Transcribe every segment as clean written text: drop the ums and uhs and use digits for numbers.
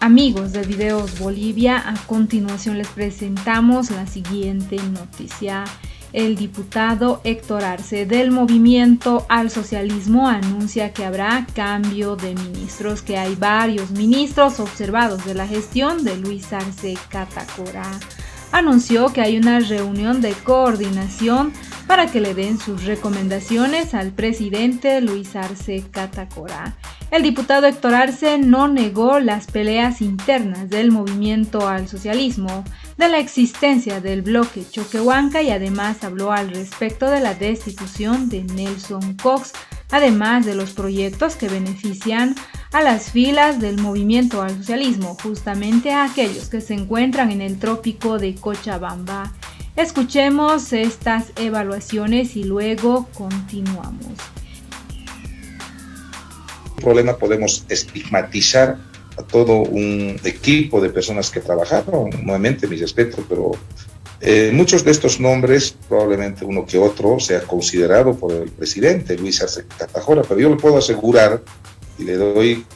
Amigos de Videos Bolivia, a continuación les presentamos la siguiente noticia. El diputado Héctor Arce del Movimiento al Socialismo anuncia que habrá cambio de ministros, que hay varios ministros observados de la gestión de Luis Arce Catacora. Anunció que hay una reunión de coordinación para que le den sus recomendaciones al presidente Luis Arce Catacora. El diputado Héctor Arce no negó las peleas internas del Movimiento al Socialismo, de la existencia del bloque Choquehuanca y además habló al respecto de la destitución de Nelson Cox, además de los proyectos que benefician a las filas del Movimiento al Socialismo, justamente a aquellos que se encuentran en el trópico de Cochabamba. Escuchemos estas evaluaciones y luego continuamos. Problema podemos estigmatizar a todo un equipo de personas que trabajaron, nuevamente mi respeto, pero muchos de estos nombres, probablemente uno que otro, sea considerado por el presidente Luis Arce Catacora, pero yo le puedo asegurar y le doy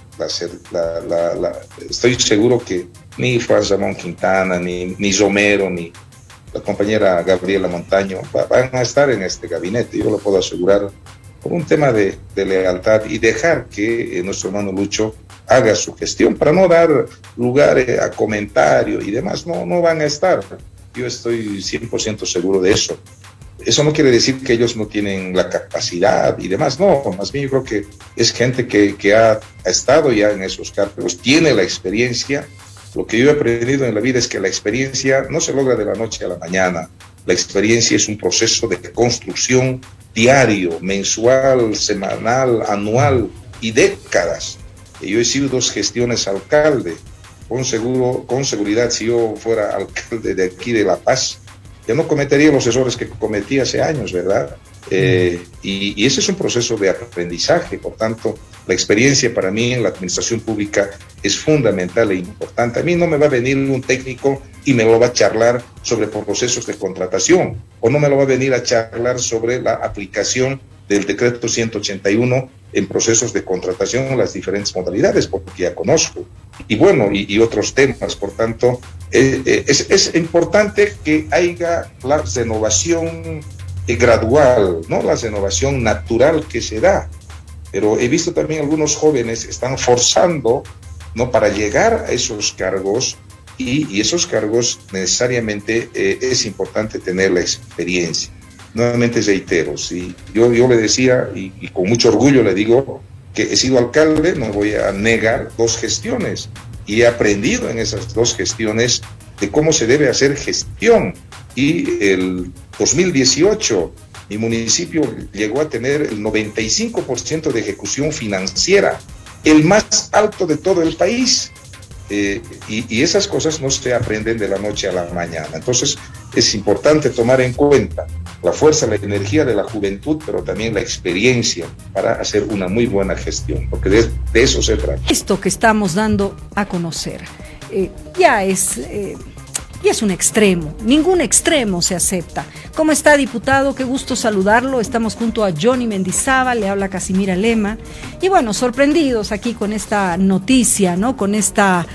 estoy seguro que ni Franz Ramón Quintana, ni Romero, ni la compañera Gabriela Montaño van a estar en este gabinete, yo lo puedo asegurar, por un tema de lealtad y dejar que nuestro hermano Lucho haga su gestión para no dar lugar a comentarios y demás, no van a estar. Yo estoy 100% seguro de eso. Eso no quiere decir que ellos no tienen la capacidad y demás, no, más bien yo creo que es gente que ha estado ya en esos cargos, tiene la experiencia. Lo que yo he aprendido en la vida es que la experiencia no se logra de la noche a la mañana. La experiencia es un proceso de construcción diario, mensual, semanal, anual y décadas. Yo he sido 2 gestiones alcalde. Con seguridad, si yo fuera alcalde de aquí de La Paz, ya no cometería los errores que cometí hace años, ¿verdad? Y ese es un proceso de aprendizaje. Por tanto, la experiencia para mí en la administración pública es fundamental e importante. A mí no me va a venir un técnico y me lo va a charlar sobre procesos de contratación, o no me lo va a venir a charlar sobre la aplicación del decreto 181 en procesos de contratación, las diferentes modalidades, porque ya conozco. Y bueno, y otros temas. Por tanto, es importante que haya la renovación gradual, no la renovación natural que se da. Pero he visto también algunos jóvenes están forzando, ¿no?, para llegar a esos cargos, y esos cargos necesariamente es importante tener la experiencia. Nuevamente reitero, si yo le decía, y con mucho orgullo le digo, que he sido alcalde, no voy a negar 2 gestiones, y he aprendido en esas 2 gestiones de cómo se debe hacer gestión. Y el 2018 mi municipio llegó a tener el 95% de ejecución financiera, el más alto de todo el país. Y esas cosas no se aprenden de la noche a la mañana. Entonces es importante tomar en cuenta la fuerza, la energía de la juventud, pero también la experiencia para hacer una muy buena gestión, porque de eso se trata. Esto que estamos dando a conocer ya es un extremo, ningún extremo se acepta. ¿Cómo está, diputado? Qué gusto saludarlo. Estamos junto a Johnny Mendizábal, le habla Casimira Lema. Y bueno, sorprendidos aquí con esta noticia, ¿no? Con este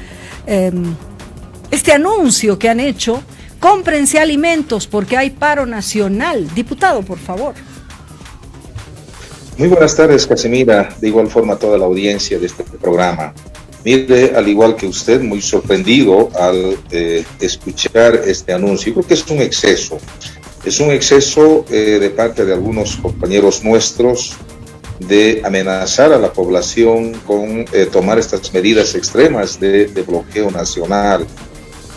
anuncio que han hecho. Cómprense alimentos porque hay paro nacional. Diputado, por favor. Muy buenas tardes, Casimira. De igual forma a toda la audiencia de este programa. Mire, al igual que usted, muy sorprendido al escuchar este anuncio. Creo que es un exceso. Es un exceso de parte de algunos compañeros nuestros de amenazar a la población con tomar estas medidas extremas de bloqueo nacional.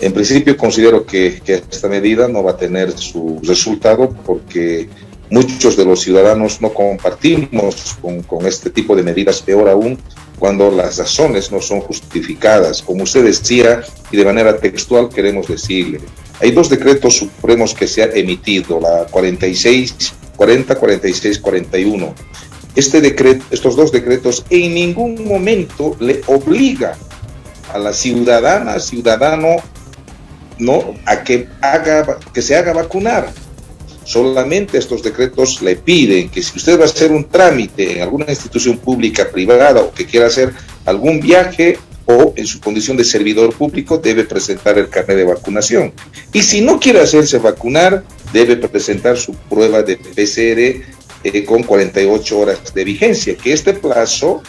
En principio considero que esta medida no va a tener su resultado porque muchos de los ciudadanos no compartimos con este tipo de medidas, peor aún cuando las razones no son justificadas. Como usted decía, y de manera textual queremos decirle, hay 2 decretos supremos que se han emitido, la 4640, 4641. Estos 2 decretos en ningún momento le obliga a la ciudadana, ciudadano, no a que se haga vacunar. Solamente estos decretos le piden que si usted va a hacer un trámite en alguna institución pública, privada, o que quiera hacer algún viaje, o en su condición de servidor público debe presentar el carnet de vacunación. Y si no quiere hacerse vacunar, debe presentar su prueba de PCR con 48 horas de vigencia, que este plazo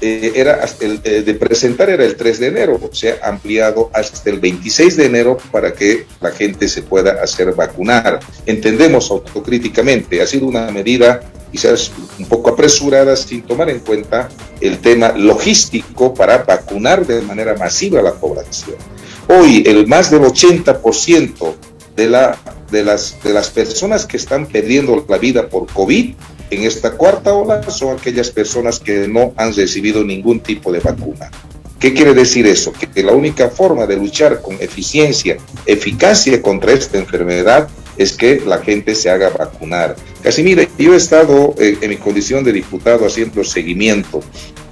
de presentar era el 3 de enero, se ha ampliado hasta el 26 de enero para que la gente se pueda hacer vacunar. Entendemos autocríticamente, ha sido una medida quizás un poco apresurada sin tomar en cuenta el tema logístico para vacunar de manera masiva a la población. Hoy el más del 80% de las personas que están perdiendo la vida por COVID en esta cuarta ola son aquellas personas que no han recibido ningún tipo de vacuna. ¿Qué quiere decir eso? Que la única forma de luchar con eficacia contra esta enfermedad es que la gente se haga vacunar. Casi mire, yo he estado en mi condición de diputado haciendo seguimiento,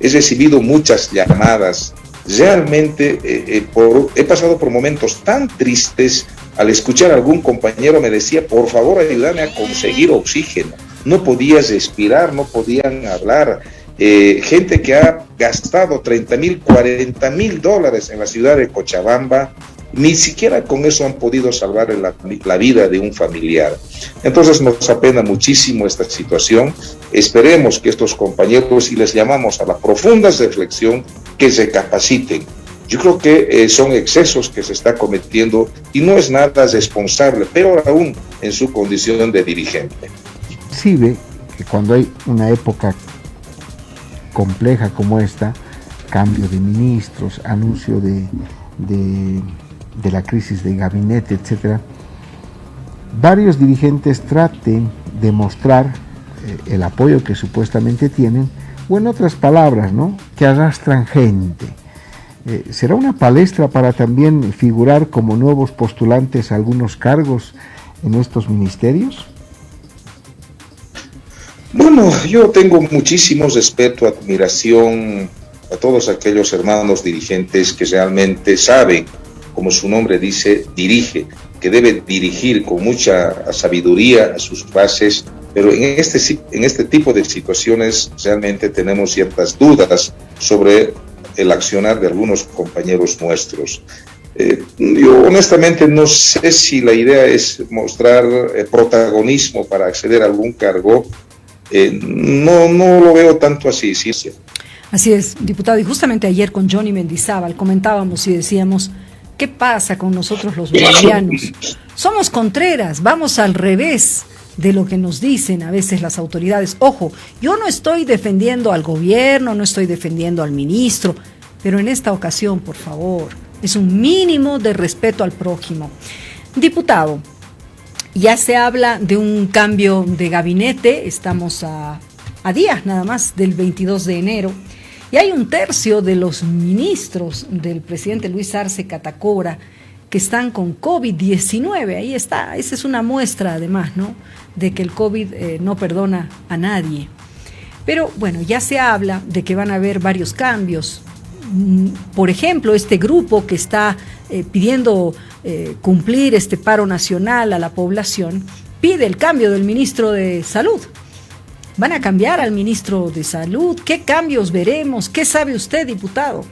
he recibido muchas llamadas, realmente he pasado por momentos tan tristes. Al escuchar a algún compañero me decía, por favor ayúdame a conseguir oxígeno, no podía respirar, no podían hablar. Gente que ha gastado $30,000, $40,000 en la ciudad de Cochabamba, ni siquiera con eso han podido salvar la vida de un familiar. Entonces nos apena muchísimo esta situación. Esperemos que estos compañeros, y les llamamos a la profunda reflexión, que se capaciten. Yo creo que son excesos que se está cometiendo y no es nada responsable, peor aún en su condición de dirigente. Sí, ve que cuando hay una época compleja como esta, cambio de ministros, anuncio de la crisis de gabinete, etcétera, varios dirigentes traten de mostrar el apoyo que supuestamente tienen, o en otras palabras, ¿no?, que arrastran gente. ¿Será una palestra para también figurar como nuevos postulantes a algunos cargos en estos ministerios? Bueno, yo tengo muchísimo respeto, admiración a todos aquellos hermanos dirigentes que realmente saben, como su nombre dice, dirige, que debe dirigir con mucha sabiduría a sus bases, pero en este tipo de situaciones realmente tenemos ciertas dudas sobre el accionar de algunos compañeros nuestros. Yo honestamente no sé si la idea es mostrar protagonismo para acceder a algún cargo. No lo veo tanto así, sí. Así es, diputado, y justamente ayer con Johnny Mendizábal comentábamos y decíamos, ¿qué pasa con nosotros los bolivianos? Somos contreras, vamos al revés de lo que nos dicen a veces las autoridades. Ojo, yo no estoy defendiendo al gobierno, no estoy defendiendo al ministro, pero en esta ocasión, por favor, es un mínimo de respeto al prójimo. Diputado, ya se habla de un cambio de gabinete, estamos a días nada más del 22 de enero, y hay un tercio de los ministros del presidente Luis Arce Catacora que están con COVID-19, ahí está, esa es una muestra además, ¿no?, de que el COVID no perdona a nadie. Pero bueno, ya se habla de que van a haber varios cambios. Por ejemplo, este grupo que está pidiendo cumplir este paro nacional a la población, pide el cambio del ministro de Salud. ¿Van a cambiar al ministro de Salud? ¿Qué cambios veremos? ¿Qué sabe usted, diputado?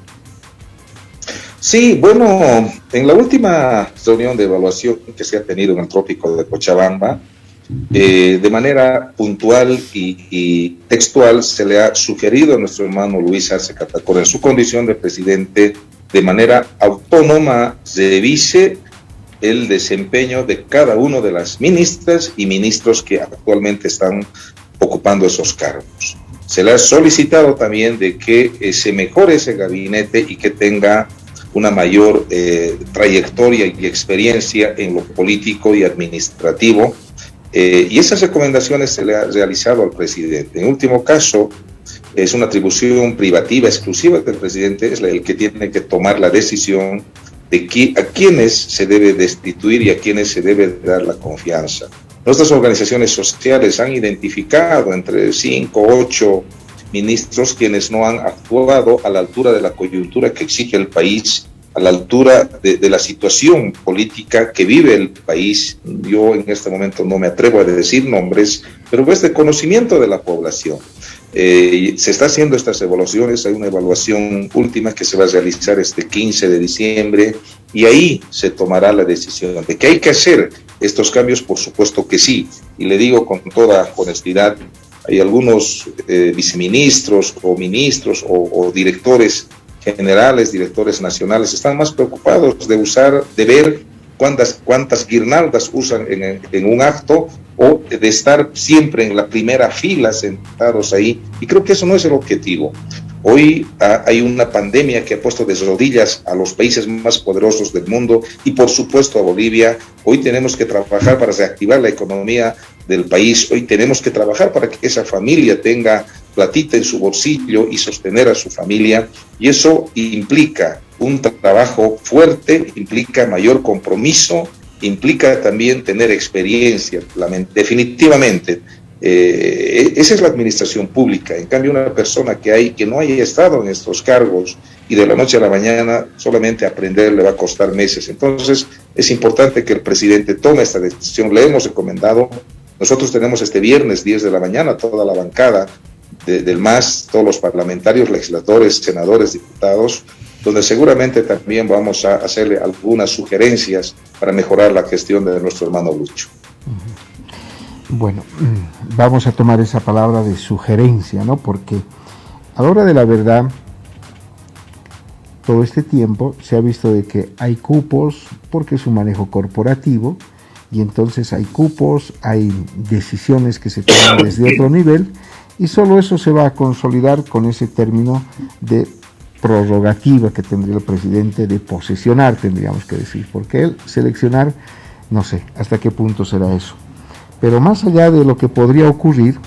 Sí, bueno, en la última reunión de evaluación que se ha tenido en el trópico de Cochabamba, de manera puntual y textual se le ha sugerido a nuestro hermano Luis Arce Catacora, en su condición de presidente, de manera autónoma revise el desempeño de cada uno de las ministras y ministros que actualmente están ocupando esos cargos. Se le ha solicitado también de que se mejore ese gabinete y que tenga una mayor trayectoria y experiencia en lo político y administrativo, y esas recomendaciones se le ha realizado al presidente. En último caso, es una atribución privativa exclusiva del presidente, es el que tiene que tomar la decisión de a quiénes se debe destituir y a quiénes se debe dar la confianza. Nuestras organizaciones sociales han identificado entre 5 o 8 ministros quienes no han actuado a la altura de la coyuntura que exige el país a la altura de la situación política que vive el país. Yo en este momento no me atrevo a decir nombres, pero es de conocimiento de la población. Se está haciendo estas evaluaciones, hay una evaluación última que se va a realizar este 15 de diciembre y ahí se tomará la decisión de que hay que hacer estos cambios, por supuesto que sí, y le digo con toda honestidad, hay algunos viceministros o ministros o directores generales, directores nacionales, están más preocupados de ver cuántas guirnaldas usan en un acto o de estar siempre en la primera fila sentados ahí, y creo que eso no es el objetivo. Hoy hay una pandemia que ha puesto de rodillas a los países más poderosos del mundo y por supuesto a Bolivia. Hoy tenemos que trabajar para reactivar la economía del país, hoy tenemos que trabajar para que esa familia tenga platita en su bolsillo y sostener a su familia, y eso implica un trabajo fuerte, implica mayor compromiso, implica también tener experiencia, definitivamente. Esa es la administración pública. En cambio, una persona que no haya estado en estos cargos y de la noche a la mañana solamente aprender le va a costar meses. Entonces, es importante que el presidente tome esta decisión. Le hemos recomendado, nosotros tenemos este viernes 10 de la mañana toda la bancada del MAS, todos los parlamentarios, legisladores, senadores, diputados, donde seguramente también vamos a hacerle algunas sugerencias para mejorar la gestión de nuestro hermano Lucho. Bueno, vamos a tomar esa palabra de sugerencia, ¿no? Porque a la hora de la verdad, todo este tiempo se ha visto de que hay cupos porque es un manejo corporativo y entonces hay cupos, hay decisiones que se toman desde otro nivel y solo eso se va a consolidar con ese término de prerrogativa que tendría el presidente de posesionar, tendríamos que decir, porque él seleccionar, no sé hasta qué punto será eso. Pero más allá de lo que podría ocurrir,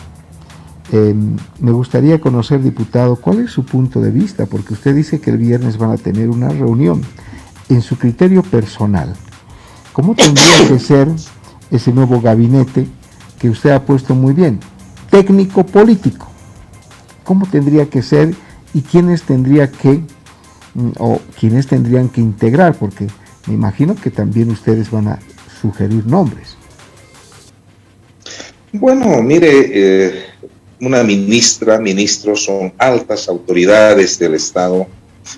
me gustaría conocer, diputado, cuál es su punto de vista, porque usted dice que el viernes van a tener una reunión. En su criterio personal, ¿cómo tendría que ser ese nuevo gabinete que usted ha puesto muy bien? Técnico-político. ¿Cómo tendría que ser y quiénes tendrían que integrar? Porque me imagino que también ustedes van a sugerir nombres. Bueno, mire, una ministro son altas autoridades del Estado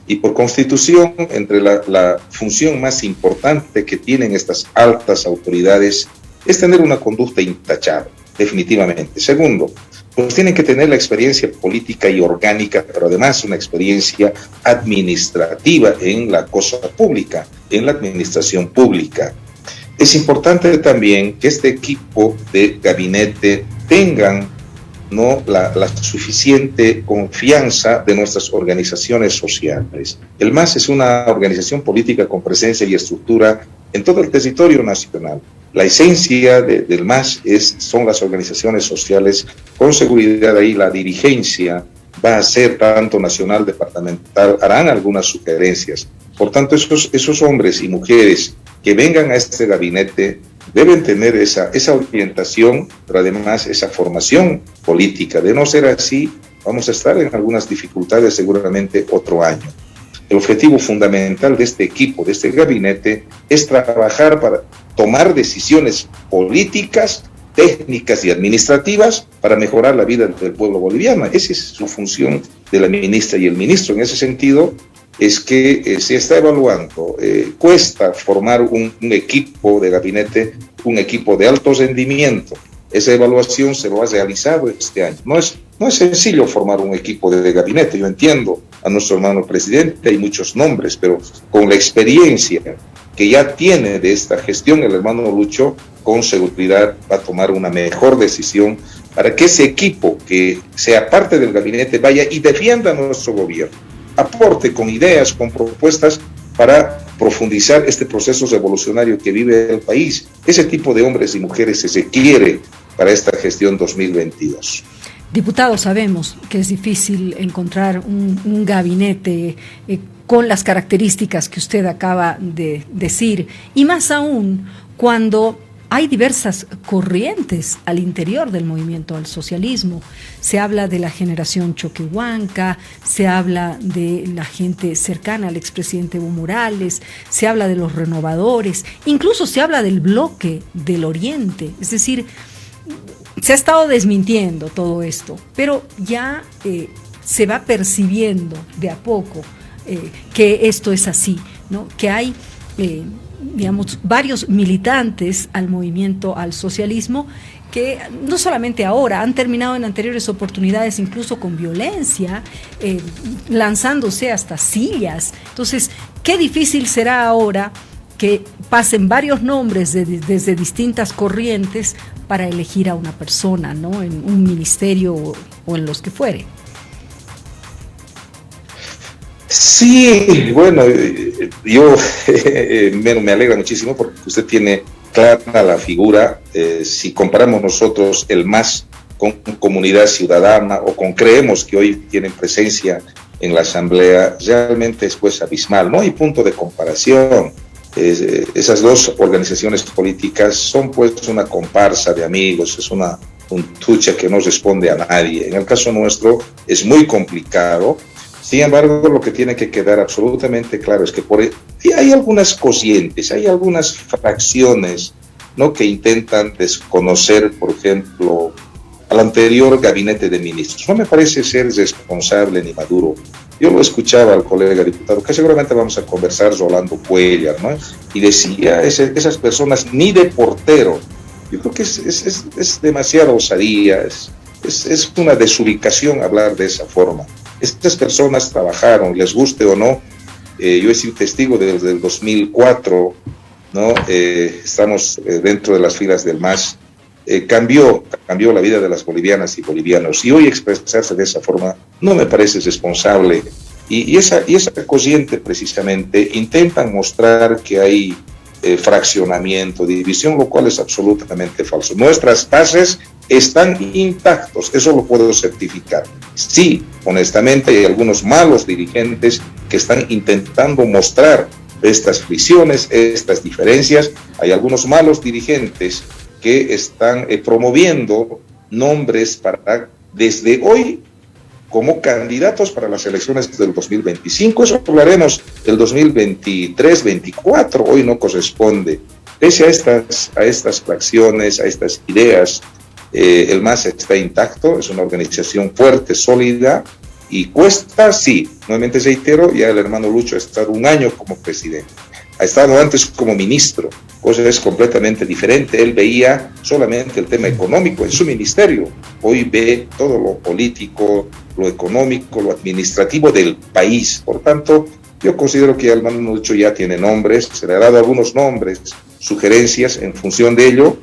y por constitución, entre la función más importante que tienen estas altas autoridades es tener una conducta intachable, definitivamente. Segundo, pues tienen que tener la experiencia política y orgánica, pero además una experiencia administrativa en la cosa pública, en la administración pública. Es importante también que este equipo de gabinete tengan la suficiente confianza de nuestras organizaciones sociales. El MAS es una organización política con presencia y estructura en todo el territorio nacional. La esencia del MAS son las organizaciones sociales. Con seguridad ahí la dirigencia va a ser tanto nacional, departamental, harán algunas sugerencias. Por tanto, esos hombres y mujeres que vengan a este gabinete deben tener esa orientación, pero además esa formación política. De no ser así, vamos a estar en algunas dificultades seguramente otro año. El objetivo fundamental de este equipo, de este gabinete, es trabajar para tomar decisiones políticas, técnicas y administrativas para mejorar la vida del pueblo boliviano. Esa es su función de la ministra y el ministro. En ese sentido, es que se está evaluando, cuesta formar un equipo de gabinete, un equipo de alto rendimiento. Esa evaluación se lo ha realizado este año. No es sencillo formar un equipo de gabinete. Yo entiendo a nuestro hermano presidente, hay muchos nombres, pero con la experiencia que ya tiene de esta gestión, el hermano Lucho, con seguridad va a tomar una mejor decisión para que ese equipo que sea parte del gabinete vaya y defienda a nuestro gobierno, aporte con ideas, con propuestas para profundizar este proceso revolucionario que vive el país. Ese tipo de hombres y mujeres se requiere para esta gestión 2022. Diputado, sabemos que es difícil encontrar un gabinete con las características que usted acaba de decir, y más aún cuando hay diversas corrientes al interior del movimiento al socialismo. Se habla de la generación Choquehuanca, se habla de la gente cercana al expresidente Evo Morales, se habla de los renovadores, incluso se habla del bloque del Oriente. Es decir, se ha estado desmintiendo todo esto, pero ya se va percibiendo de a poco que esto es así, ¿no? Que hay digamos, varios militantes al movimiento al socialismo que no solamente ahora, han terminado en anteriores oportunidades incluso con violencia, lanzándose hasta sillas. Entonces, qué difícil será ahora que pasen varios nombres desde distintas corrientes para elegir a una persona, ¿no? En un ministerio o en los que fuere. Sí, bueno, yo me alegra muchísimo porque usted tiene clara la figura. Si comparamos nosotros el MAS con Comunidad Ciudadana o con Creemos, que hoy tienen presencia en la Asamblea, realmente es pues abismal, no hay punto de comparación. Esas dos organizaciones políticas son pues una comparsa de amigos, es un tucha que no responde a nadie. En el caso nuestro es muy complicado. Sin embargo, lo que tiene que quedar absolutamente claro es que hay algunas cocientes, hay algunas fracciones, ¿no?, que intentan desconocer, por ejemplo, al anterior gabinete de ministros. No me parece ser responsable ni maduro. Yo lo escuchaba al colega diputado, que seguramente vamos a conversar, Rolando Cuellar, ¿no? Y decía, esas personas ni de portero. Yo creo que es demasiada osadía, es una desubicación hablar de esa forma. Estas personas trabajaron, les guste o no. Yo he sido testigo desde el 2004, ¿no? Estamos dentro de las filas del MAS. Cambió la vida de las bolivianas y bolivianos. Y hoy expresarse de esa forma no me parece responsable. Y esa corriente precisamente intentan mostrar que hay fraccionamiento, división, lo cual es absolutamente falso. Nuestras bases están intactos, eso lo puedo certificar. Sí, honestamente hay algunos malos dirigentes que están intentando mostrar estas fricciones, estas diferencias. Hay algunos malos dirigentes que están promoviendo nombres para, desde hoy, como candidatos para las elecciones del 2025. Eso hablaremos del 2023-24, hoy no corresponde. Pese a estas fracciones, a estas ideas, el MAS está intacto, es una organización fuerte, sólida, y cuesta, sí, nuevamente reitero, ya el hermano Lucho ha estado 1 año como presidente, ha estado antes como ministro, cosa es completamente diferente. Él veía solamente el tema económico en su ministerio, hoy ve todo lo político, lo económico, lo administrativo del país. Por tanto, yo considero que el hermano Lucho ya tiene nombres, se le ha dado algunos nombres, sugerencias. En función de ello,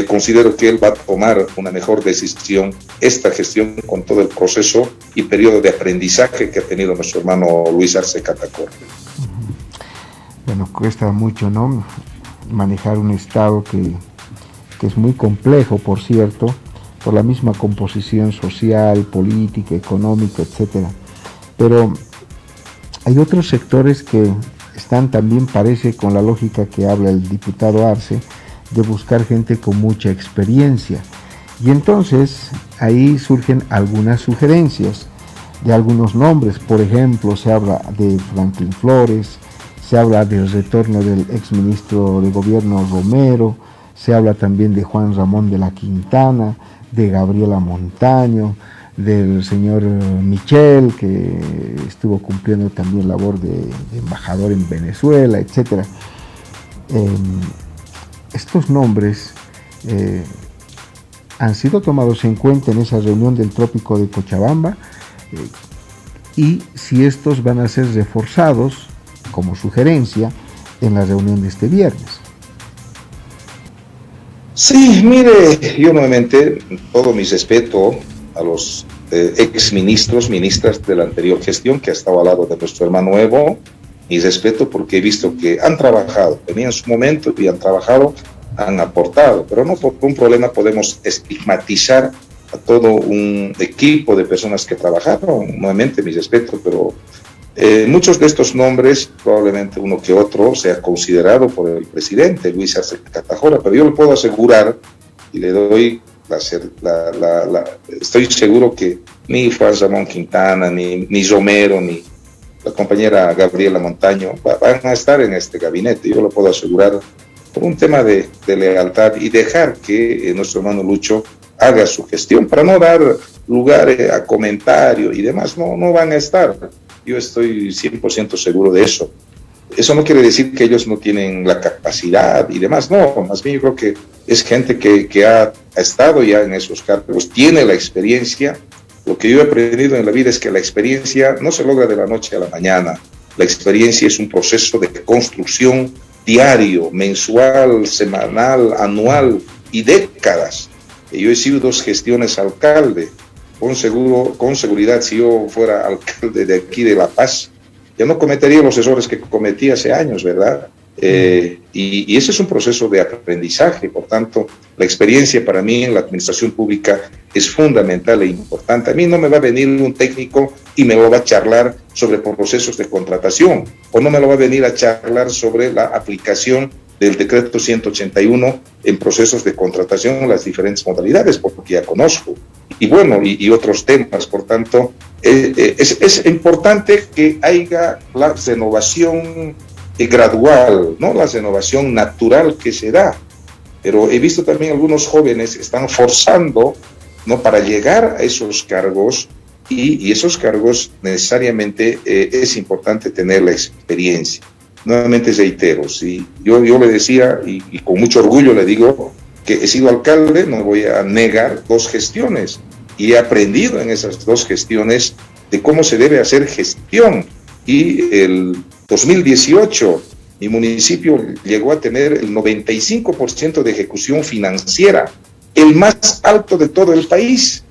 considero que él va a tomar una mejor decisión, esta gestión, con todo el proceso y periodo de aprendizaje que ha tenido nuestro hermano Luis Arce Catacora. Bueno, cuesta mucho, ¿no?, manejar un Estado que es muy complejo, por cierto, por la misma composición social, política, económica, etcétera. Pero hay otros sectores que están también, parece, con la lógica que habla el diputado Arce, de buscar gente con mucha experiencia. Y entonces ahí surgen algunas sugerencias de algunos nombres. Por ejemplo, se habla de Franklin Flores, se habla del retorno del exministro de gobierno Romero, se habla también de Juan Ramón de la Quintana, de Gabriela Montaño, del señor Michel, que estuvo cumpliendo también labor de embajador en Venezuela, etcétera. Estos nombres han sido tomados en cuenta en esa reunión del Trópico de Cochabamba, y si estos van a ser reforzados como sugerencia en la reunión de este viernes. Sí, mire, yo nuevamente, todo mi respeto a los exministros, ministras de la anterior gestión que ha estado al lado de nuestro hermano Evo, mi respeto, porque he visto que han trabajado, tenían su momento y han trabajado, han aportado, pero no por un problema podemos estigmatizar a todo un equipo de personas que trabajaron. Nuevamente mi respeto, pero Muchos de estos nombres, probablemente uno que otro, sea considerado por el presidente Luis Arce Catacora, pero yo le puedo asegurar y le doy estoy seguro que ni Juan Ramón Quintana, ni Romero, ni la compañera Gabriela Montaño van a estar en este gabinete. Yo lo puedo asegurar por un tema de lealtad y dejar que nuestro hermano Lucho haga su gestión para no dar lugar a comentario y demás. No van a estar. Yo estoy 100% seguro de eso. Eso no quiere decir que ellos no tienen la capacidad y demás. No, más bien yo creo que es gente que ha estado ya en esos cargos, tiene la experiencia. Lo que yo he aprendido en la vida es que la experiencia no se logra de la noche a la mañana. La experiencia es un proceso de construcción diario, mensual, semanal, anual y décadas. Yo he sido 2 gestiones alcalde. Con seguridad, si yo fuera alcalde de aquí de La Paz, ya no cometería los errores que cometí hace años, ¿verdad? Y ese es un proceso de aprendizaje. Por tanto, la experiencia para mí en la administración pública es fundamental e importante. A mí no me va a venir un técnico y me lo va a charlar sobre procesos de contratación, o no me lo va a venir a charlar sobre la aplicación del decreto 181 en procesos de contratación en las diferentes modalidades, porque ya conozco. Y bueno, y otros temas. Por tanto, es importante que haya la renovación gradual, no la renovación natural que se da. Pero he visto también algunos jóvenes están forzando, ¿no?, para llegar a esos cargos, y esos cargos necesariamente es importante tener la experiencia. Nuevamente reitero, si yo le decía, y con mucho orgullo le digo, que he sido alcalde, no voy a negar 2 gestiones, y he aprendido en esas 2 gestiones de cómo se debe hacer gestión. Y el 2018 mi municipio llegó a tener el 95% de ejecución financiera, el más alto de todo el país.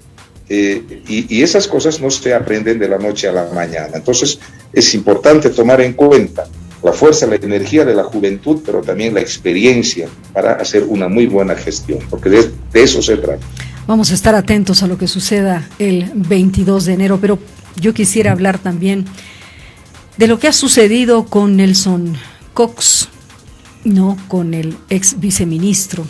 Y esas cosas no se aprenden de la noche a la mañana. Entonces es importante tomar en cuenta la fuerza, la energía de la juventud, pero también la experiencia para hacer una muy buena gestión, porque de eso se trata. Vamos a estar atentos a lo que suceda el 22 de enero, pero yo quisiera hablar también de lo que ha sucedido con Nelson Cox, ¿no?, con el ex viceministro.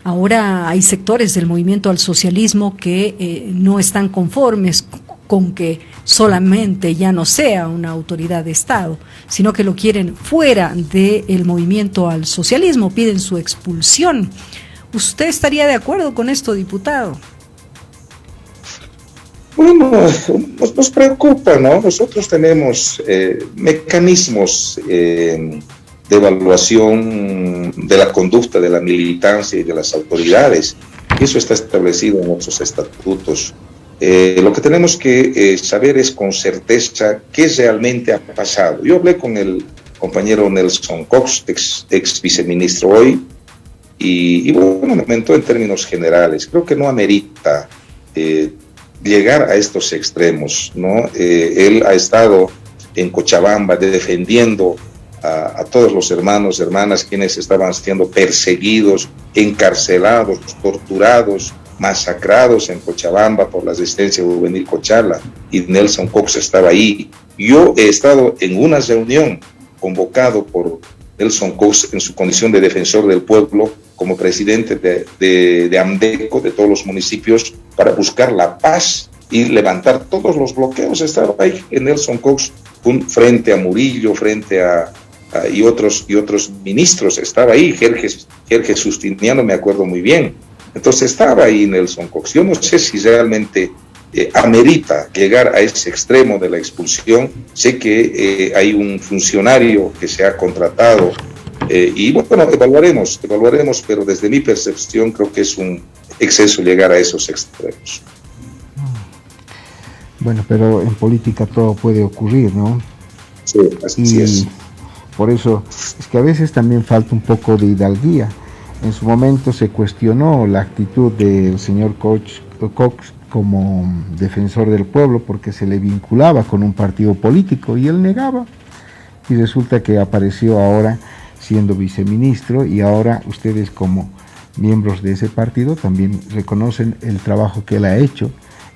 Ahora hay sectores del movimiento al socialismo que no están conformes con que solamente ya no sea una autoridad de Estado, sino que lo quieren fuera del movimiento al socialismo, piden su expulsión. ¿Usted estaría de acuerdo con esto, diputado? Bueno, nos preocupa, ¿no? Nosotros tenemos mecanismos de evaluación de la conducta de la militancia y de las autoridades. Eso está establecido en nuestros estatutos. Lo que tenemos que saber es con certeza qué realmente ha pasado. Yo hablé con el compañero Nelson Cox, ex viceministro hoy, y bueno, me comentó en términos generales. Creo que no amerita llegar a estos extremos, ¿no? Él ha estado en Cochabamba defendiendo a todos los hermanos, hermanas, quienes estaban siendo perseguidos, encarcelados, torturados, masacrados en Cochabamba por la resistencia juvenil Cochala, y Nelson Cox estaba ahí. Yo he estado en una reunión convocado por Nelson Cox en su condición de defensor del pueblo, como presidente de AMDECO, de todos los municipios, para buscar la paz y levantar todos los bloqueos. Estaba ahí en Nelson Cox, frente a Murillo, frente a y otros ministros. Estaba ahí, Jorge Justiniano, me acuerdo muy bien. Entonces estaba ahí Nelson Cox. Yo no sé si realmente amerita llegar a ese extremo de la expulsión. Sé que hay un funcionario que se ha contratado y bueno, evaluaremos, pero desde mi percepción creo que es un exceso llegar a esos extremos. Bueno, pero en política todo puede ocurrir, ¿no? Sí, así es. Por eso es que a veces también falta un poco de hidalguía. En su momento se cuestionó la actitud del señor Cox como defensor del pueblo porque se le vinculaba con un partido político y él negaba. Y resulta que apareció ahora siendo viceministro y ahora ustedes como miembros de ese partido también reconocen el trabajo que él ha hecho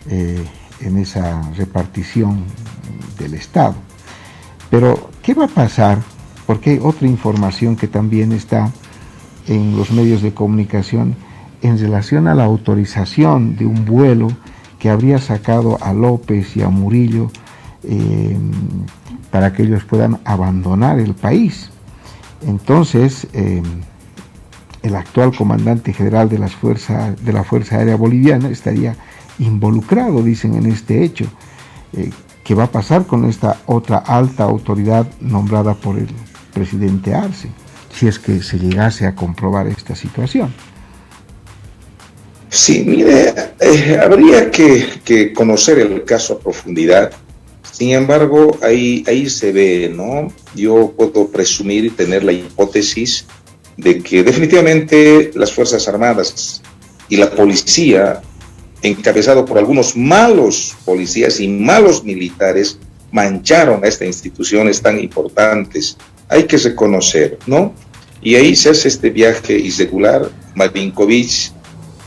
en esa repartición del Estado. Pero, ¿qué va a pasar? Porque hay otra información que también está en los medios de comunicación en relación a la autorización de un vuelo que habría sacado a López y a Murillo para que ellos puedan abandonar el país. Entonces, el actual comandante general de la Fuerza Aérea Boliviana estaría involucrado, dicen, en este hecho. ¿Qué va a pasar con esta otra alta autoridad nombrada por el presidente Arce, si es que se llegase a comprobar esta situación? Sí, mire, habría que conocer el caso a profundidad. Sin embargo, ahí se ve, ¿no? Yo puedo presumir y tener la hipótesis de que definitivamente las Fuerzas Armadas y la policía, encabezado por algunos malos policías y malos militares, mancharon a estas instituciones tan importantes. Hay que reconocer, ¿no? Y ahí se hace este viaje irregular. Marinkovic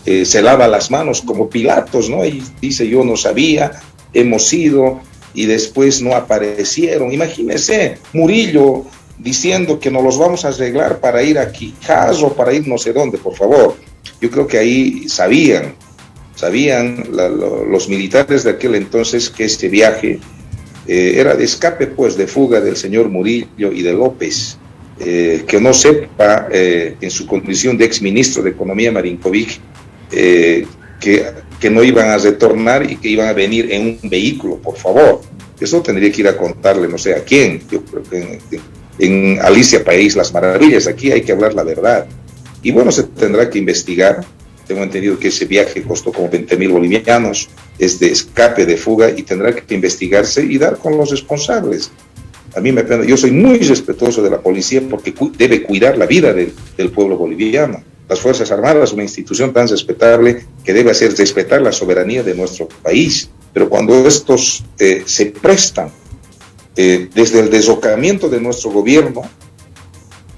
se lava las manos como Pilatos, ¿no? Y dice, yo no sabía, hemos ido, y después no aparecieron. Imagínense, Murillo diciendo que nos los vamos a arreglar para ir a Quijás o para ir no sé dónde, por favor. Yo creo que ahí sabían los militares de aquel entonces que este viaje era de escape, pues, de fuga del señor Murillo y de López. Que no sepa, en su condición de exministro de Economía, Marinkovic, que no iban a retornar y que iban a venir en un vehículo, por favor. Eso tendría que ir a contarle, no sé a quién. Yo creo que en Alicia País Las Maravillas, aquí hay que hablar la verdad. Y bueno, se tendrá que investigar. Tengo entendido que ese viaje costó como 20.000 bolivianos, es de escape, de fuga, y tendrá que investigarse y dar con los responsables. A mí me pena, yo soy muy respetuoso de la policía porque debe cuidar la vida del pueblo boliviano. Las Fuerzas Armadas, una institución tan respetable que debe hacer respetar la soberanía de nuestro país. Pero cuando estos se prestan, desde el deslocamiento de nuestro gobierno,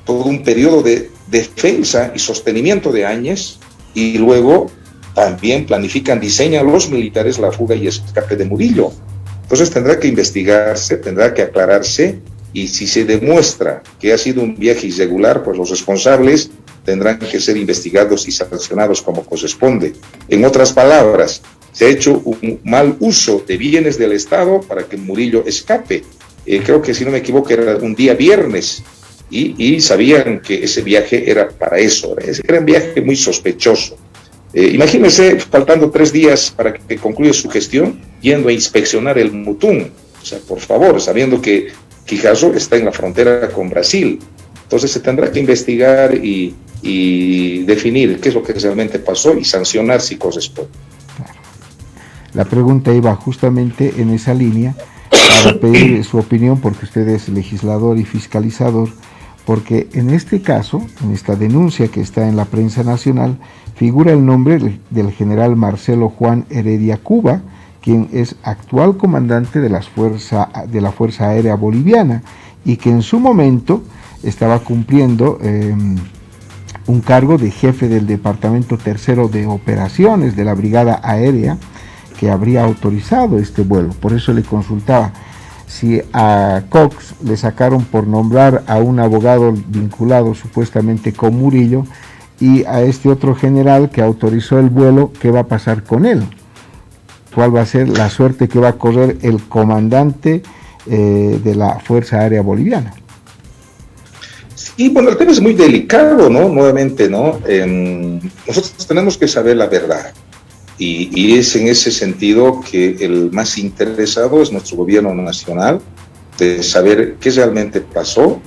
todo un periodo de defensa y sostenimiento de años, y luego también planifican, diseñan los militares la fuga y escape de Murillo. Entonces tendrá que investigarse, tendrá que aclararse, y si se demuestra que ha sido un viaje irregular, pues los responsables tendrán que ser investigados y sancionados como corresponde. En otras palabras, se ha hecho un mal uso de bienes del Estado para que Murillo escape. Creo que, si no me equivoco, era un día viernes, y sabían que ese viaje era para eso. Era un viaje muy sospechoso. Imagínense, faltando 3 días para que concluya su gestión, yendo a inspeccionar el Mutún. O sea, por favor, sabiendo que Quijazo está en la frontera con Brasil. Entonces se tendrá que investigar y definir qué es lo que realmente pasó y sancionar si corresponde. Claro. La pregunta iba justamente en esa línea para pedir su opinión, porque usted es legislador y fiscalizador, porque en este caso, en esta denuncia que está en la prensa nacional, figura el nombre del general Marcelo Juan Heredia Cuba, quien es actual comandante de la Fuerza Aérea Boliviana y que en su momento estaba cumpliendo un cargo de jefe del Departamento Tercero de Operaciones de la Brigada Aérea, que habría autorizado este vuelo. Por eso le consultaba si a Cox le sacaron por nombrar a un abogado vinculado supuestamente con Murillo, y a este otro general que autorizó el vuelo, ¿qué va a pasar con él? ¿Cuál va a ser la suerte que va a correr el comandante de la Fuerza Aérea Boliviana? Sí, bueno, el tema es muy delicado, ¿no? Nuevamente, ¿no? Nosotros tenemos que saber la verdad. Y es en ese sentido que el más interesado es nuestro gobierno nacional, de saber qué realmente pasó,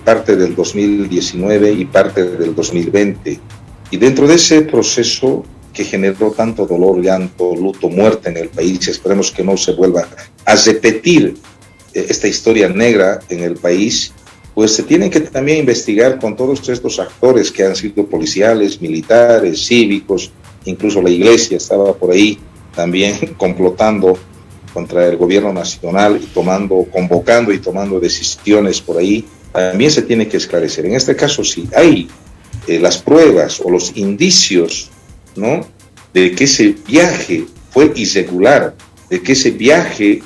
parte del 2019 y parte del 2020. Y dentro de ese proceso que generó tanto dolor, llanto, luto, muerte en el país, esperemos que no se vuelva a repetir esta historia negra en el país, pues se tienen que también investigar con todos estos actores que han sido policiales, militares, cívicos. Incluso la iglesia estaba por ahí también complotando contra el gobierno nacional y convocando y tomando decisiones por ahí. También se tiene que esclarecer. En este caso, si hay las pruebas o los indicios, ¿no?, de que ese viaje fue irregular, de que ese viaje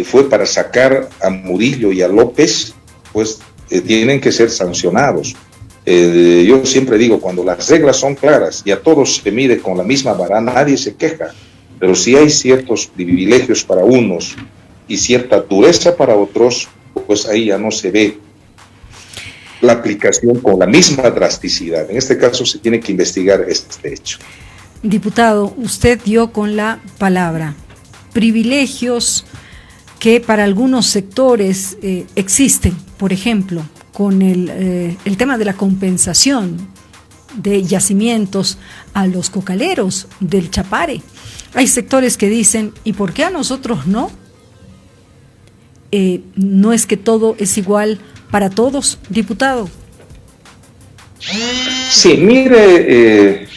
fue para sacar a Murillo y a López, pues tienen que ser sancionados. Yo siempre digo, cuando las reglas son claras y a todos se mide con la misma vara, nadie se queja. Pero si hay ciertos privilegios para unos y cierta dureza para otros, pues ahí ya no se ve la aplicación con la misma drasticidad. En este caso se tiene que investigar este hecho. Diputado, usted dio con la palabra privilegios que para algunos sectores existen, por ejemplo, con el tema de la compensación de yacimientos a los cocaleros del Chapare. Hay sectores que dicen, ¿y por qué a nosotros no? ¿No es que todo es igual para todos, diputado? Sí, mire,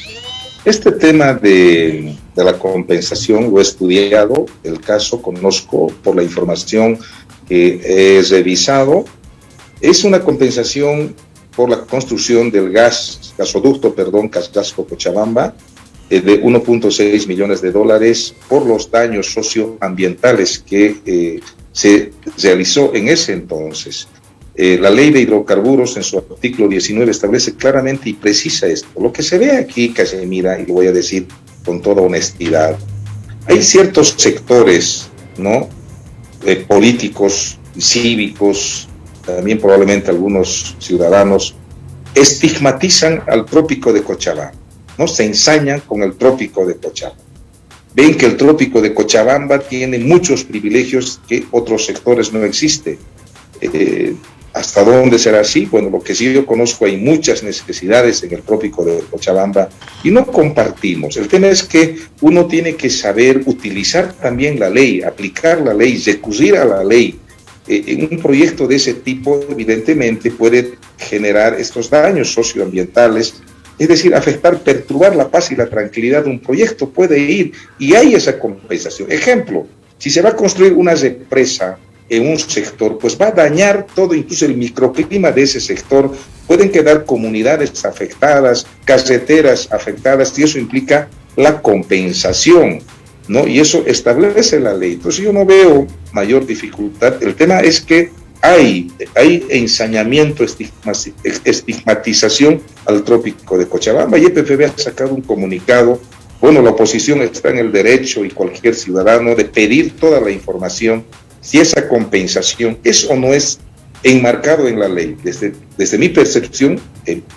este tema de la compensación lo he estudiado, el caso conozco por la información que he revisado. Es una compensación por la construcción del gasoducto, Casgasco-Cochabamba, de 1.6 millones de dólares por los daños socioambientales que se realizó en ese entonces. La ley de hidrocarburos en su artículo 19 establece claramente y precisa esto. Lo que se ve aquí, Casimira, y lo voy a decir con toda honestidad, hay ciertos sectores, ¿no?, políticos, cívicos, también probablemente algunos ciudadanos, estigmatizan al trópico de Cochabamba, ¿no? Se ensañan con el trópico de Cochabamba. Ven que el trópico de Cochabamba tiene muchos privilegios que otros sectores no existen. ¿Hasta dónde será así? Bueno, lo que sí yo conozco, hay muchas necesidades en el trópico de Cochabamba y no compartimos. El tema es que uno tiene que saber utilizar también la ley, aplicar la ley, recurrir a la ley. Un proyecto de ese tipo evidentemente puede generar estos daños socioambientales, es decir, afectar, perturbar la paz y la tranquilidad de un proyecto, puede ir y hay esa compensación. Ejemplo, si se va a construir una represa en un sector, pues va a dañar todo, incluso el microclima de ese sector, pueden quedar comunidades afectadas, carreteras afectadas, y eso implica la compensación, ¿no? Y eso establece la ley. Entonces yo no veo mayor dificultad. El tema es que hay ensañamiento, estigmatización al trópico de Cochabamba, y EPFB ha sacado un comunicado. Bueno, la oposición está en el derecho, y cualquier ciudadano, de pedir toda la información si esa compensación es o no es enmarcado en la ley. Desde mi percepción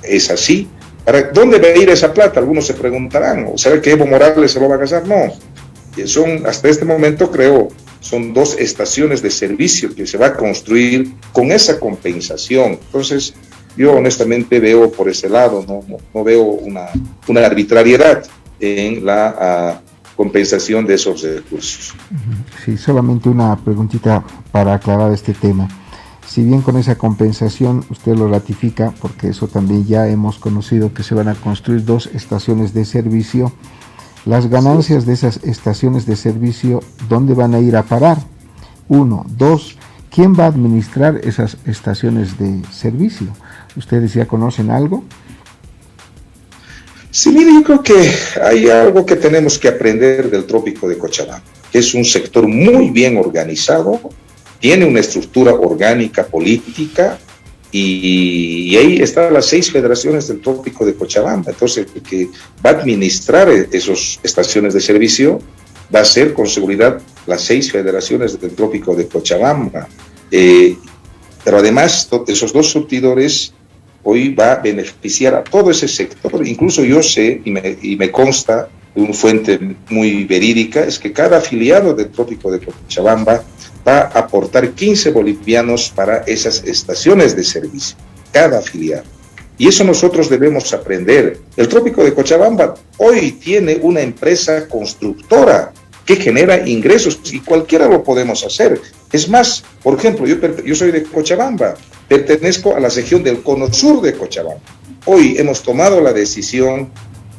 es así. ¿Para dónde va a ir esa plata? Algunos se preguntarán, ¿o será que Evo Morales se lo va a gastar? No, hasta este momento creo, son 2 estaciones de servicio que se va a construir con esa compensación. Entonces yo honestamente veo por ese lado, no veo una arbitrariedad en la compensación de esos recursos. Sí, solamente una preguntita para aclarar este tema. Si bien con esa compensación usted lo ratifica, porque eso también ya hemos conocido que se van a construir 2 estaciones de servicio, las ganancias de esas estaciones de servicio, ¿dónde van a ir a parar? 1, 2, ¿quién va a administrar esas estaciones de servicio? ¿Ustedes ya conocen algo? Sí, mire, yo creo que hay algo que tenemos que aprender del trópico de Cochabamba, que es un sector muy bien organizado, tiene una estructura orgánica política, y ahí están las 6 federaciones del trópico de Cochabamba. Entonces, el que va a administrar esas estaciones de servicio va a ser con seguridad las 6 federaciones del trópico de Cochabamba. Pero además, esos 2 surtidores hoy va a beneficiar a todo ese sector. Incluso yo sé, y me consta de una fuente muy verídica, es que cada afiliado del trópico de Cochabamba va a aportar 15 bolivianos para esas estaciones de servicio, cada afiliado. Y eso nosotros debemos aprender. El trópico de Cochabamba hoy tiene una empresa constructora que genera ingresos, y cualquiera lo podemos hacer. Es más, por ejemplo, yo soy de Cochabamba, pertenezco a la región del cono sur de Cochabamba. Hoy hemos tomado la decisión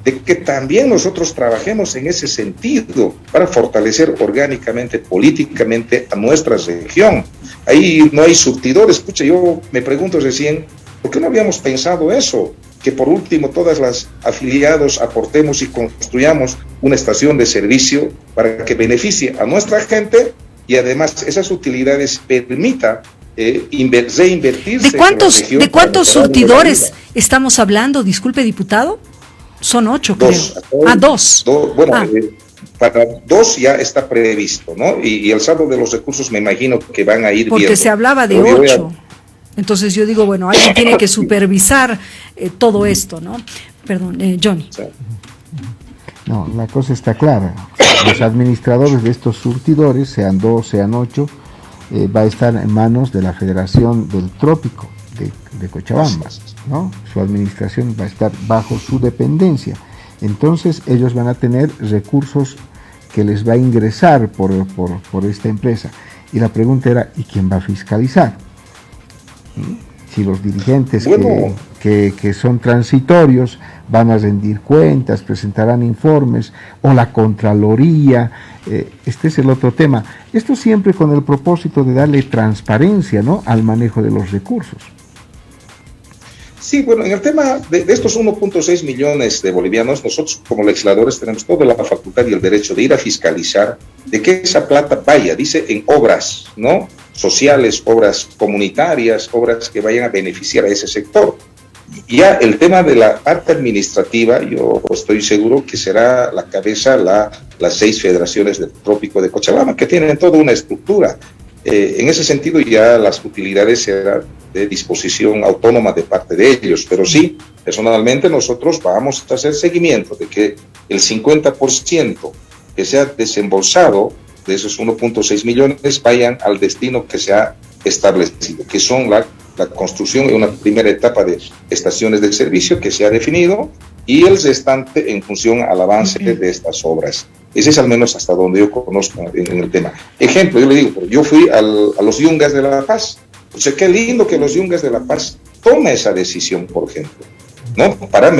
de que también nosotros trabajemos en ese sentido para fortalecer orgánicamente, políticamente a nuestra región. Ahí no hay surtidores. Escucha, yo me pregunto recién, ¿por qué no habíamos pensado eso? Que por último todas las afiliados aportemos y construyamos una estación de servicio para que beneficie a nuestra gente y además esas utilidades permita reinvertirse. ¿De cuántos surtidores estamos hablando? Disculpe, diputado. Son 8, dos, creo. Dos. Para 2 ya está previsto, ¿no? Y el saldo de los recursos me imagino que van a ir porque viendo. Se hablaba de 8. Entonces yo digo, bueno, alguien tiene que supervisar todo esto, ¿no? Perdón, Johnny. Sí. No, la cosa está clara. Los administradores de estos surtidores, sean 2, sean 8, va a estar en manos de la Federación del Trópico de Cochabamba, ¿no? Su administración va a estar bajo su dependencia. Entonces ellos van a tener recursos que les va a ingresar por esta empresa. Y la pregunta era, ¿y quién va a fiscalizar? Si los dirigentes que son transitorios van a rendir cuentas, presentarán informes, o la Contraloría, este es el otro tema. Esto siempre con el propósito de darle transparencia, ¿no?, al manejo de los recursos. Sí, bueno, en el tema de estos 1.6 millones de bolivianos, nosotros como legisladores tenemos toda la facultad y el derecho de ir a fiscalizar de que esa plata vaya, dice, en obras, ¿no?, sociales, obras comunitarias, obras que vayan a beneficiar a ese sector. Y ya el tema de la parte administrativa, yo estoy seguro que será la cabeza las 6 federaciones del Trópico de Cochabamba, que tienen toda una estructura. En ese sentido ya las utilidades serán de disposición autónoma de parte de ellos, pero sí, personalmente nosotros vamos a hacer seguimiento de que el 50% que sea desembolsado de esos 1.6 millones vayan al destino que se ha establecido, que son la construcción de una primera etapa de estaciones de servicio que se ha definido y el restante en función al avance de estas obras. Ese es al menos hasta donde yo conozco en el tema. Ejemplo, yo le digo, yo fui a los Yungas de La Paz. O sea, qué lindo que los Yungas de La Paz tomen esa decisión, por ejemplo, ¿no?, para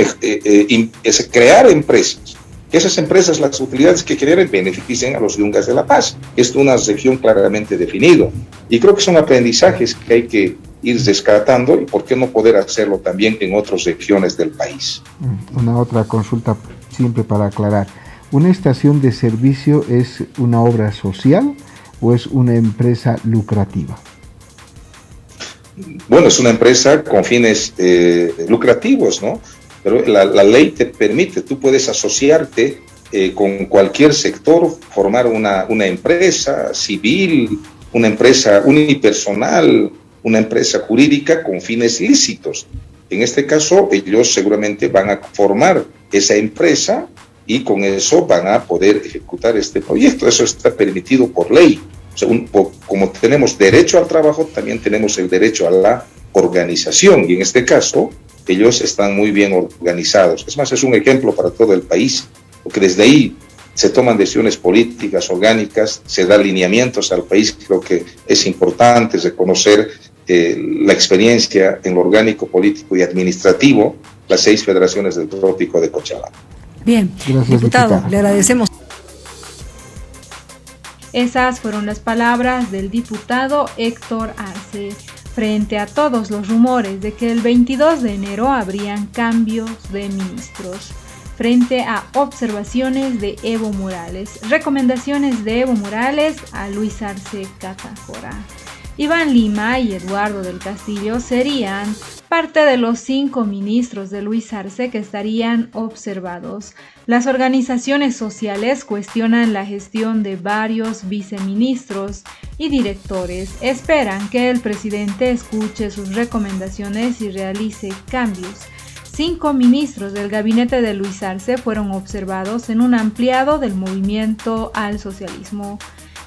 crear empresas. Que esas empresas, las utilidades que quieren, beneficien a los Yungas de La Paz. Es una región claramente definida. Y creo que son aprendizajes que hay que ir rescatando, y por qué no poder hacerlo también en otras regiones del país. Una otra consulta siempre para aclarar. ¿Una estación de servicio es una obra social o es una empresa lucrativa? Bueno, es una empresa con fines lucrativos, ¿no? Pero la ley te permite, tú puedes asociarte con cualquier sector, formar una empresa civil, una empresa unipersonal, una empresa jurídica con fines lícitos. En este caso, ellos seguramente van a formar esa empresa y con eso van a poder ejecutar este proyecto. Eso está permitido por ley. O sea, como tenemos derecho al trabajo, también tenemos el derecho a la organización, y en este caso ellos están muy bien organizados. Es más, es un ejemplo para todo el país, porque desde ahí se toman decisiones políticas orgánicas, se dan lineamientos al país. Creo que es importante reconocer la experiencia en lo orgánico, político y administrativo, las 6 federaciones del Trópico de Cochabamba. Bien, gracias, diputado, le agradecemos. Esas fueron las palabras del diputado Héctor Arce. Frente a todos los rumores de que el 22 de enero habrían cambios de ministros, frente a observaciones de Evo Morales, recomendaciones de Evo Morales a Luis Arce Catacora, Iván Lima y Eduardo del Castillo serían parte de los 5 ministros de Luis Arce que estarían observados. Las organizaciones sociales cuestionan la gestión de varios viceministros y directores. Esperan que el presidente escuche sus recomendaciones y realice cambios. 5 ministros del gabinete de Luis Arce fueron observados en un ampliado del movimiento al socialismo.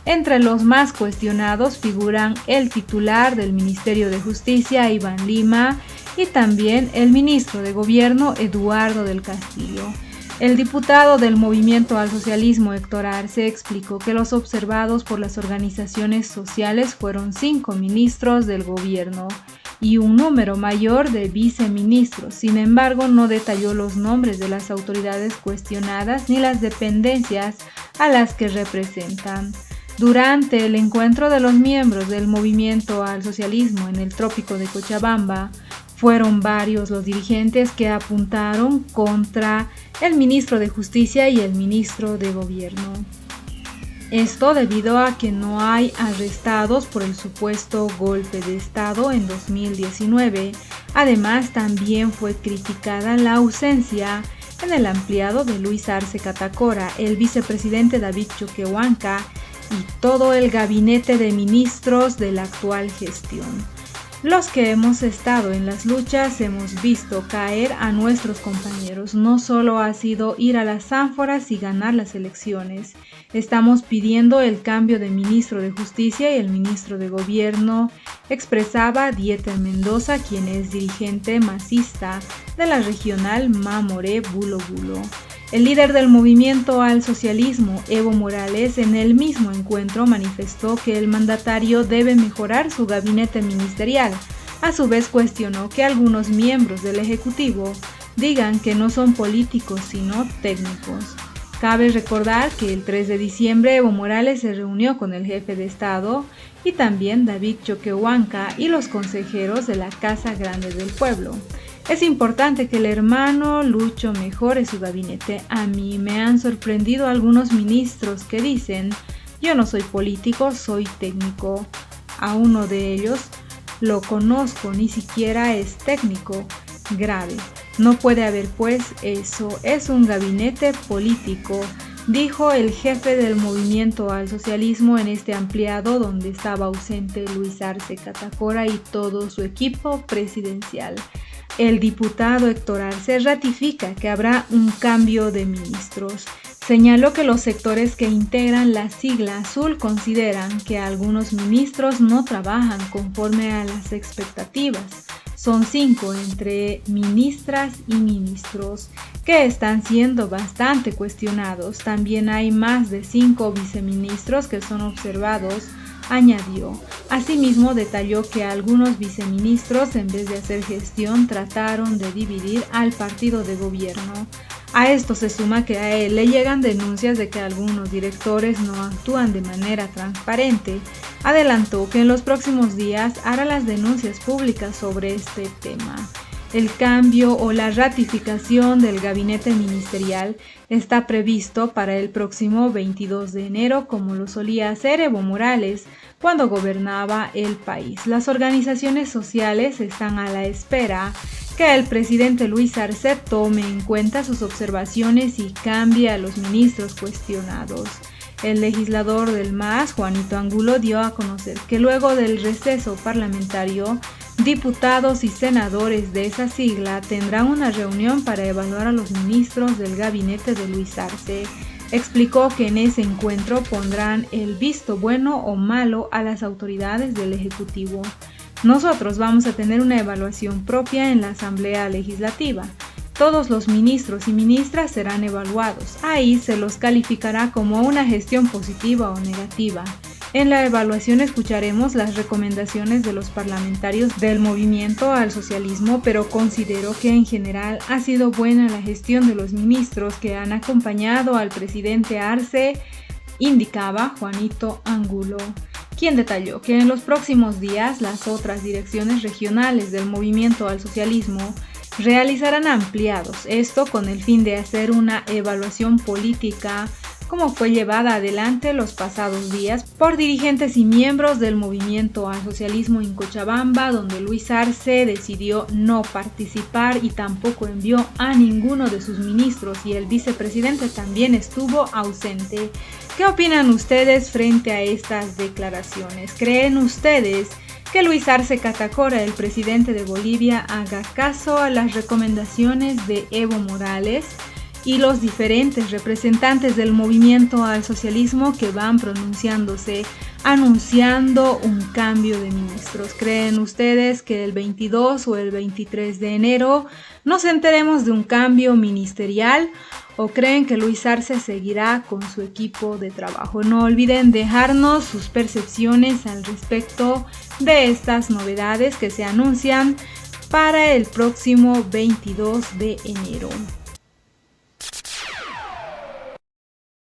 Entre los más cuestionados figuran el titular del Ministerio de Justicia, Iván Lima, y también el ministro de Gobierno, Eduardo del Castillo. El diputado del Movimiento al Socialismo, Héctor Arce, explicó que los observados por las organizaciones sociales fueron 5 ministros del gobierno y un número mayor de viceministros. Sin embargo, no detalló los nombres de las autoridades cuestionadas ni las dependencias a las que representan. Durante el encuentro de los miembros del Movimiento al Socialismo en el Trópico de Cochabamba, fueron varios los dirigentes que apuntaron contra el ministro de Justicia y el ministro de Gobierno. Esto debido a que no hay arrestados por el supuesto golpe de Estado en 2019. Además, también fue criticada la ausencia en el ampliado de Luis Arce Catacora, el vicepresidente David Choquehuanca y todo el gabinete de ministros de la actual gestión. Los que hemos estado en las luchas hemos visto caer a nuestros compañeros. No solo ha sido ir a las ánforas y ganar las elecciones. Estamos pidiendo el cambio de ministro de Justicia y el ministro de Gobierno, expresaba Dieter Mendoza, quien es dirigente masista de la regional Mamoré Bulo Bulo. El líder del movimiento al socialismo, Evo Morales, en el mismo encuentro manifestó que el mandatario debe mejorar su gabinete ministerial. A su vez cuestionó que algunos miembros del Ejecutivo digan que no son políticos sino técnicos. Cabe recordar que el 3 de diciembre Evo Morales se reunió con el jefe de Estado y también David Choquehuanca y los consejeros de la Casa Grande del Pueblo. Es importante que el hermano Lucho mejore su gabinete. A mí me han sorprendido algunos ministros que dicen, yo no soy político, soy técnico. A uno de ellos lo conozco, ni siquiera es técnico. Grave. No puede haber pues eso, es un gabinete político, dijo el jefe del movimiento al socialismo en este ampliado donde estaba ausente Luis Arce Catacora y todo su equipo presidencial. El diputado Héctor Arce ratifica que habrá un cambio de ministros. Señaló que los sectores que integran la sigla azul consideran que algunos ministros no trabajan conforme a las expectativas. Son 5 entre ministras y ministros que están siendo bastante cuestionados. También hay más de 5 viceministros que son observados, añadió. Asimismo, detalló que algunos viceministros, en vez de hacer gestión, trataron de dividir al partido de gobierno. A esto se suma que a él le llegan denuncias de que algunos directores no actúan de manera transparente. Adelantó que en los próximos días hará las denuncias públicas sobre este tema. El cambio o la ratificación del gabinete ministerial está previsto para el próximo 22 de enero, como lo solía hacer Evo Morales cuando gobernaba el país. Las organizaciones sociales están a la espera que el presidente Luis Arce tome en cuenta sus observaciones y cambie a los ministros cuestionados. El legislador del MAS, Juanito Angulo, dio a conocer que luego del receso parlamentario, diputados y senadores de esa sigla tendrán una reunión para evaluar a los ministros del gabinete de Luis Arce. Explicó que en ese encuentro pondrán el visto bueno o malo a las autoridades del Ejecutivo. Nosotros vamos a tener una evaluación propia en la Asamblea Legislativa. Todos los ministros y ministras serán evaluados. Ahí se los calificará como una gestión positiva o negativa. En la evaluación escucharemos las recomendaciones de los parlamentarios del movimiento al socialismo, pero considero que en general ha sido buena la gestión de los ministros que han acompañado al presidente Arce, indicaba Juanito Angulo, quien detalló que en los próximos días las otras direcciones regionales del movimiento al socialismo realizarán ampliados, esto con el fin de hacer una evaluación política como fue llevada adelante los pasados días por dirigentes y miembros del movimiento al socialismo en Cochabamba, donde Luis Arce decidió no participar y tampoco envió a ninguno de sus ministros y el vicepresidente también estuvo ausente. ¿Qué opinan ustedes frente a estas declaraciones? ¿Creen ustedes que Luis Arce Catacora, el presidente de Bolivia, haga caso a las recomendaciones de Evo Morales y los diferentes representantes del movimiento al socialismo que van pronunciándose, anunciando un cambio de ministros? ¿Creen ustedes que el 22 o el 23 de enero nos enteremos de un cambio ministerial? ¿O creen que Luis Arce seguirá con su equipo de trabajo? No olviden dejarnos sus percepciones al respecto de estas novedades que se anuncian para el próximo 22 de enero.